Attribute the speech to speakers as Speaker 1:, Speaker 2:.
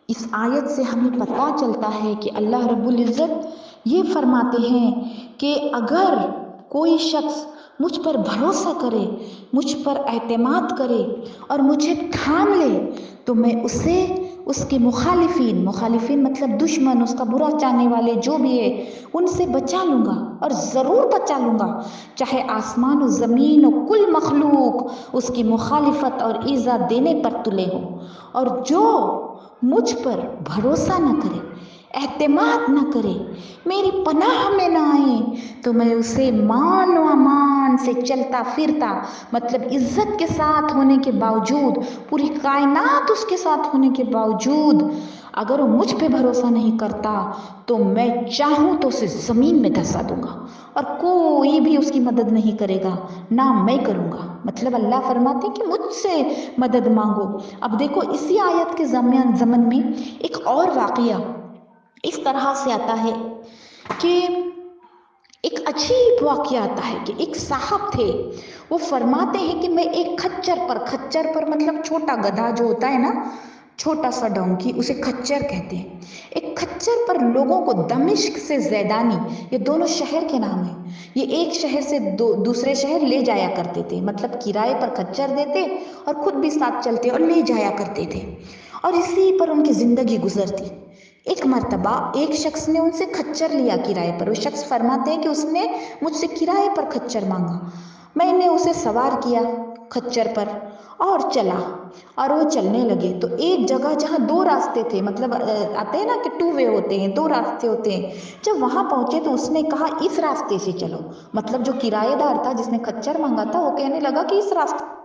Speaker 1: اس آیت سے ہمیں پتہ چلتا ہے کہ اللہ رب العزت یہ فرماتے ہیں کہ اگر کوئی شخص مجھ پر بھروسہ کرے، مجھ پر اعتماد کرے اور مجھے تھام لے تو میں اسے اس کے مخالفین مطلب دشمن، اس کا برا چاہنے والے جو بھی ہے، ان سے بچا لوں گا اور ضرور بچا لوں گا، چاہے آسمان و زمین و کل مخلوق اس کی مخالفت اور ایذا دینے پر تلے ہو۔ اور جو مجھ پر بھروسہ نہ کرے، اعتماد نہ کرے، میری پناہ میں نہ آئے تو میں اسے مان و امان سے چلتا پھرتا، مطلب عزت کے ساتھ ہونے کے باوجود، پوری کائنات اس کے ساتھ ہونے کے باوجود اگر وہ مجھ پہ بھروسہ نہیں کرتا تو میں چاہوں تو اسے زمین میں دھسا دوں گا اور کوئی بھی اس کی مدد نہیں کرے گا، نہ میں کروں گا۔ مطلب اللہ فرماتے ہیں کہ مجھ سے مدد مانگو۔ اب دیکھو اسی آیت کے ضمن میں ایک اور واقعہ اس طرح سے آتا ہے کہ ایک عجیب واقعہ آتا ہے کہ ایک صاحب تھے، وہ فرماتے ہیں کہ میں ایک کھچر پر مطلب چھوٹا گدھا جو ہوتا ہے نا، چھوٹا سا ڈونکی، اسے کھچر کہتے ہیں، ایک کھچر پر لوگوں کو دمشق سے زیدانی، یہ دونوں شہر کے نام ہیں، یہ ایک شہر سے دوسرے شہر لے جایا کرتے تھے، مطلب کرائے پر کھچر دیتے اور خود بھی ساتھ چلتے اور لے جایا کرتے تھے، اور اسی پر ان کی زندگی گزرتی۔ ایک مرتبہ ایک شخص نے ان سے کھچر لیا کرائے پر، وہ شخص فرماتے ہیں کہ اس نے مجھ سے کرائے پر کھچر مانگا، میں نے اسے سوار کیا کھچر پر اور چلا، اور وہ چلنے لگے تو ایک جگہ جہاں دو راستے تھے، مطلب آتے ہیں نا کہ ٹو وے ہوتے ہیں، دو راستے ہوتے ہیں، جب وہاں پہنچے تو اس نے کہا اس راستے سے چلو، مطلب جو کرایہ دار تھا جس نے کھچر مانگا تھا وہ کہنے لگا کہ اس راستے